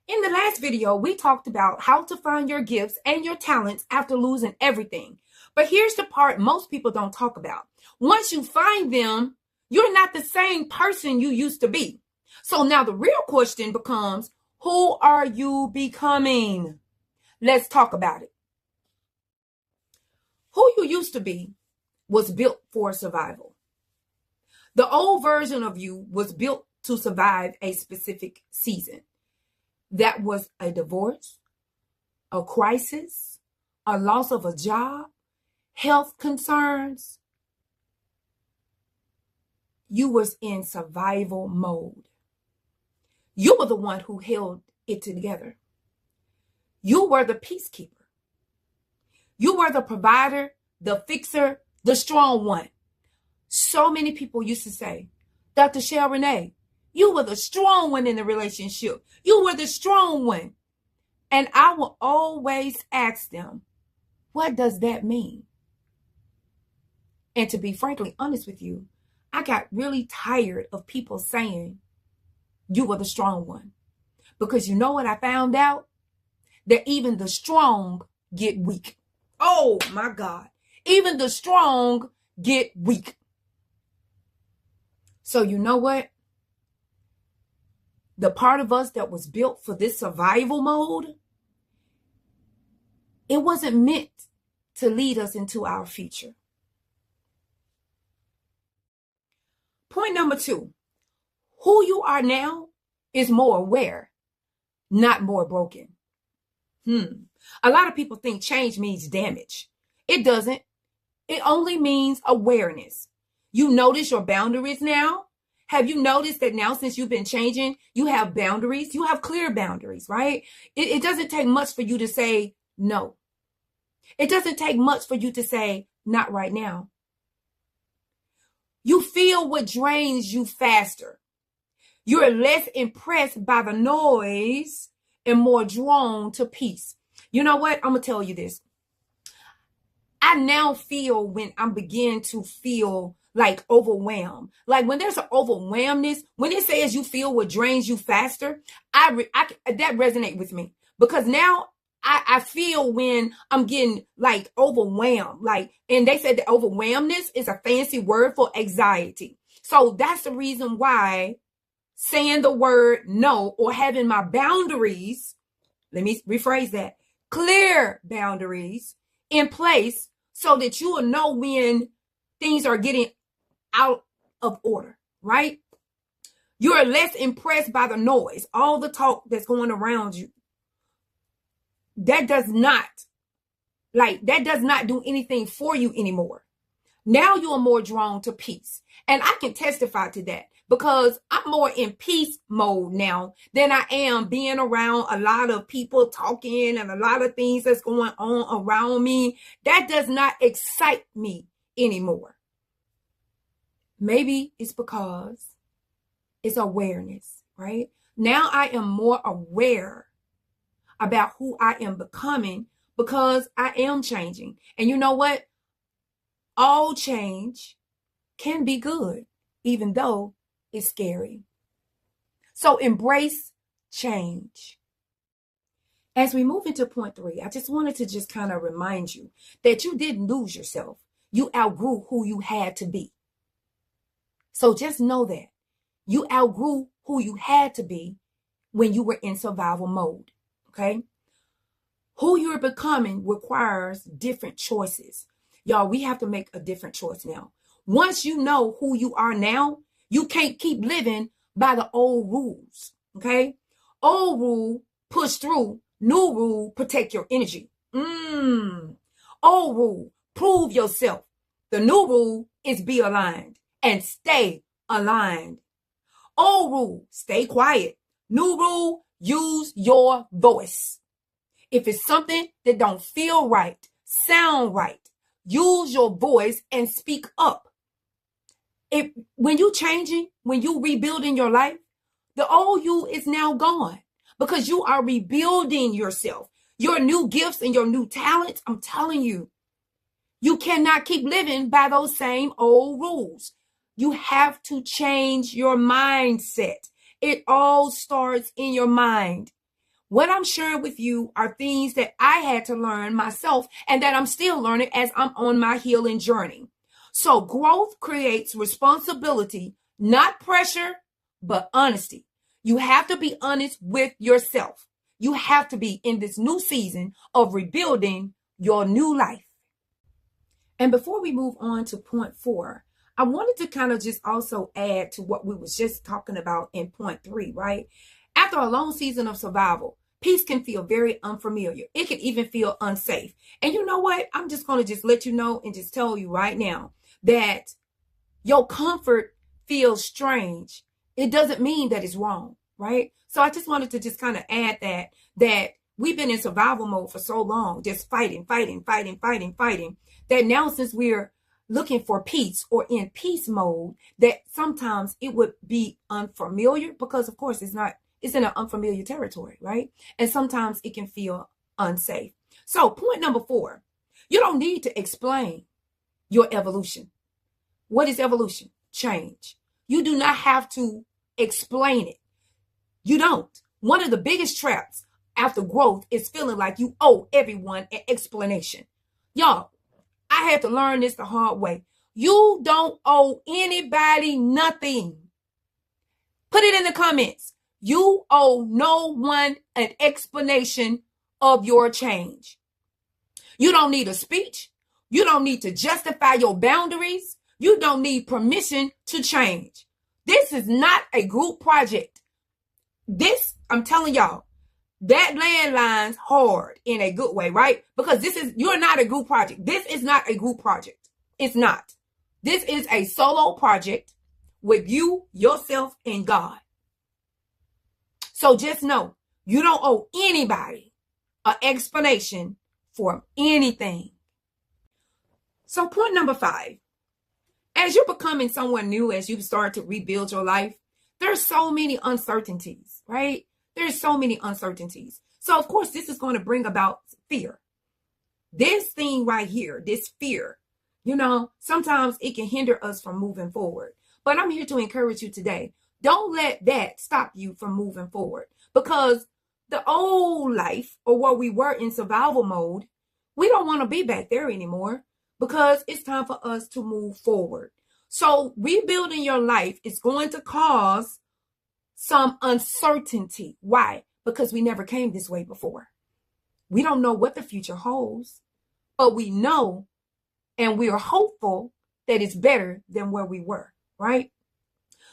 In the last video, we talked about how to find your gifts and your talents after losing everything. But here's the part most people don't talk about. Once you find them, you're not the same person you used to be. So now the real question becomes, who are you becoming? Let's talk about it. Who you used to be was built for survival. The old version of you was built to survive a specific season. That was a divorce, a crisis, a loss of a job, health concerns. You was in survival mode. You were the one who held it together. You were the peacekeeper. You were the provider, the fixer, the strong one. So many people used to say, Dr. Shell Renee, you were the strong one in the relationship. You were the strong one. And I will always ask them, what does that mean? And to be frankly honest with you, I got really tired of people saying you were the strong one. Because you know what I found out? That even the strong get weak. Oh my God. Even the strong get weak. So you know what? The part of us that was built for this survival mode, it wasn't meant to lead us into our future. Point number 2, who you are now is more aware, not more broken. A lot of people think change means damage. It doesn't. It only means awareness. You notice your boundaries now. Have you noticed that now since you've been changing, you have boundaries? You have clear boundaries, right? It doesn't take much for you to say no. It doesn't take much for you to say not right now. You feel what drains you faster. You're less impressed by the noise and more drawn to peace. You know what? I'm going to tell you this. I now feel when I'm beginning to feel like overwhelmed. Like when there's an overwhelmness, when it says you feel what drains you faster, that resonate with me. Because now I feel when I'm getting like overwhelmed. And they said that overwhelmness is a fancy word for anxiety. So that's the reason why saying the word no or having my boundaries, let me rephrase that, clear boundaries in place so that you will know when things are getting out of order, right? You're less impressed by the noise, all the talk that's going around you. That does not do anything for you anymore. Now you are more drawn to peace. And I can testify to that because I'm more in peace mode now than I am being around a lot of people talking and a lot of things that's going on around me. That does not excite me anymore. Maybe it's because it's awareness, right? Now I am more aware about who I am becoming because I am changing. And you know what? All change can be good, even though it's scary. So embrace change. As we move into point 3, I just wanted to just kind of remind you that you didn't lose yourself. You outgrew who you had to be. So just know that you outgrew who you had to be when you were in survival mode. Okay? Who you're becoming requires different choices. Y'all, we have to make a different choice now. Once you know who you are now, you can't keep living by the old rules. Okay? Old rule, push through. New rule, protect your energy. Old rule, prove yourself. The new rule is be aligned and stay aligned. Old rule, stay quiet. New rule, use your voice. If it's something that don't feel right, sound right, use your voice and speak up. When you changing, when you rebuilding your life, the old you is now gone because you are rebuilding yourself. Your new gifts and your new talents, I'm telling you, you cannot keep living by those same old rules. You have to change your mindset. It all starts in your mind. What I'm sharing with you are things that I had to learn myself and that I'm still learning as I'm on my healing journey. So growth creates responsibility, not pressure, but honesty. You have to be honest with yourself. You have to be in this new season of rebuilding your new life. And before we move on to point 4, I wanted to kind of just also add to what we was just talking about in point 3, right? After a long season of survival, peace can feel very unfamiliar. It can even feel unsafe. And you know what? I'm just going to just let you know and just tell you right now that your comfort feels strange. It doesn't mean that it's wrong, right? So I just wanted to just kind of add that we've been in survival mode for so long, just fighting, that now since we're looking for peace or in peace mode, that sometimes it would be unfamiliar because of course it's in an unfamiliar territory, right? And sometimes it can feel unsafe. So point number 4, you don't need to explain your evolution. What is evolution? Change. You do not have to explain it. You don't. One of the biggest traps after growth is feeling like you owe everyone an explanation. Y'all, I had to learn this the hard way. You don't owe anybody nothing. Put it in the comments. You owe no one an explanation of your change. You don't need a speech. You don't need to justify your boundaries. You don't need permission to change. This is not a group project. This, I'm telling y'all, that landline's hard in a good way, right? Because you're not a group project. This is not a group project. It's not. This is a solo project with you, yourself, and God. So just know, you don't owe anybody an explanation for anything. So point number 5, as you're becoming someone new, as you start to rebuild your life, there's so many uncertainties, right? There's so many uncertainties. So of course, this is going to bring about fear. This thing right here, this fear, sometimes it can hinder us from moving forward. But I'm here to encourage you today. Don't let that stop you from moving forward, because the old life, or what we were in survival mode, we don't want to be back there anymore, because it's time for us to move forward. So rebuilding your life is going to cause some uncertainty. Why? Because we never came this way before. We don't know what the future holds, but we know and we are hopeful that it's better than where we were, right?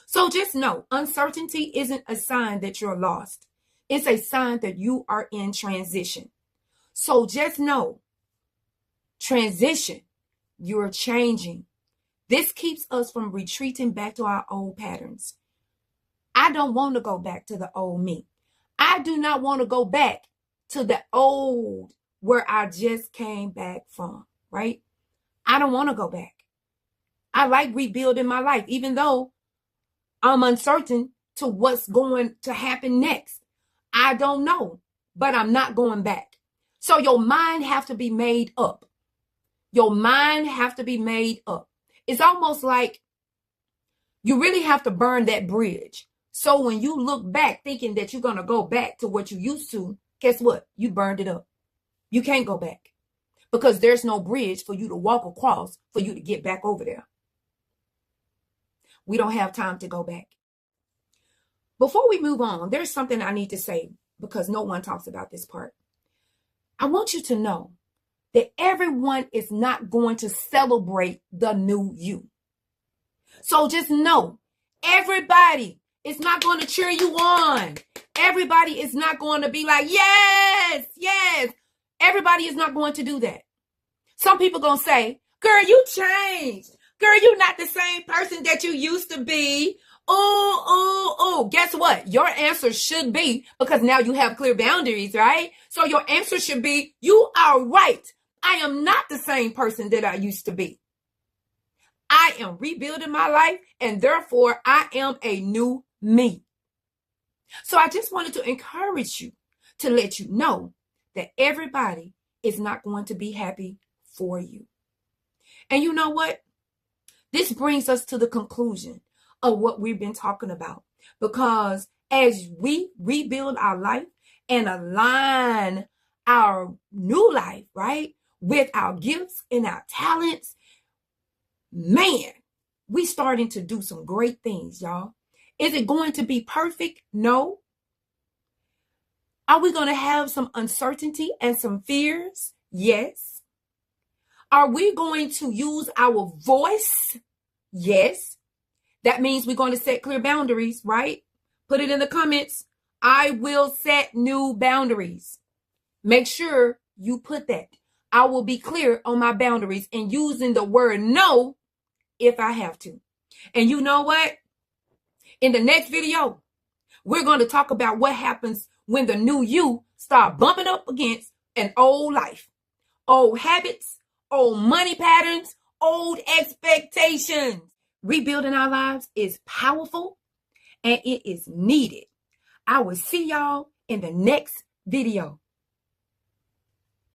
So just know, uncertainty isn't a sign that you're lost. It's a sign that you are in transition. So just know, transition, you're changing. This keeps us from retreating back to our old patterns. I don't want to go back to the old me. I do not want to go back to the old where I just came back from, right? I don't want to go back. I like rebuilding my life, even though I'm uncertain to what's going to happen next. I don't know, but I'm not going back. So your mind have to be made up. Your mind have to be made up. It's almost like you really have to burn that bridge. So when you look back thinking that you're going to go back to what you used to, guess what? You burned it up. You can't go back because there's no bridge for you to walk across for you to get back over there. We don't have time to go back. Before we move on, there's something I need to say because no one talks about this part. I want you to know that everyone is not going to celebrate the new you. So just know, everybody is not going to cheer you on. Everybody is not going to be like, yes, yes. Everybody is not going to do that. Some people going to say, girl, you changed. Girl, you're not the same person that you used to be. Oh. Guess what? Your answer should be, because now you have clear boundaries, right? So your answer should be, you are right. I am not the same person that I used to be. I am rebuilding my life, and therefore I am a new me. So I just wanted to encourage you to let you know that everybody is not going to be happy for you. And you know what? This brings us to the conclusion of what we've been talking about, because as we rebuild our life, and align our new life, right, with our gifts and our talents, man, we starting to do some great things, y'all. Is it going to be perfect? No. Are we going to have some uncertainty and some fears? Yes. Are we going to use our voice? Yes. That means we're going to set clear boundaries, right? Put it in the comments. I will set new boundaries. Make sure you put that. I will be clear on my boundaries and using the word no if I have to. And you know what? In the next video, we're going to talk about what happens when the new you start bumping up against an old life, old habits, old money patterns, old expectations. Rebuilding our lives is powerful and it is needed. I will see y'all in the next video.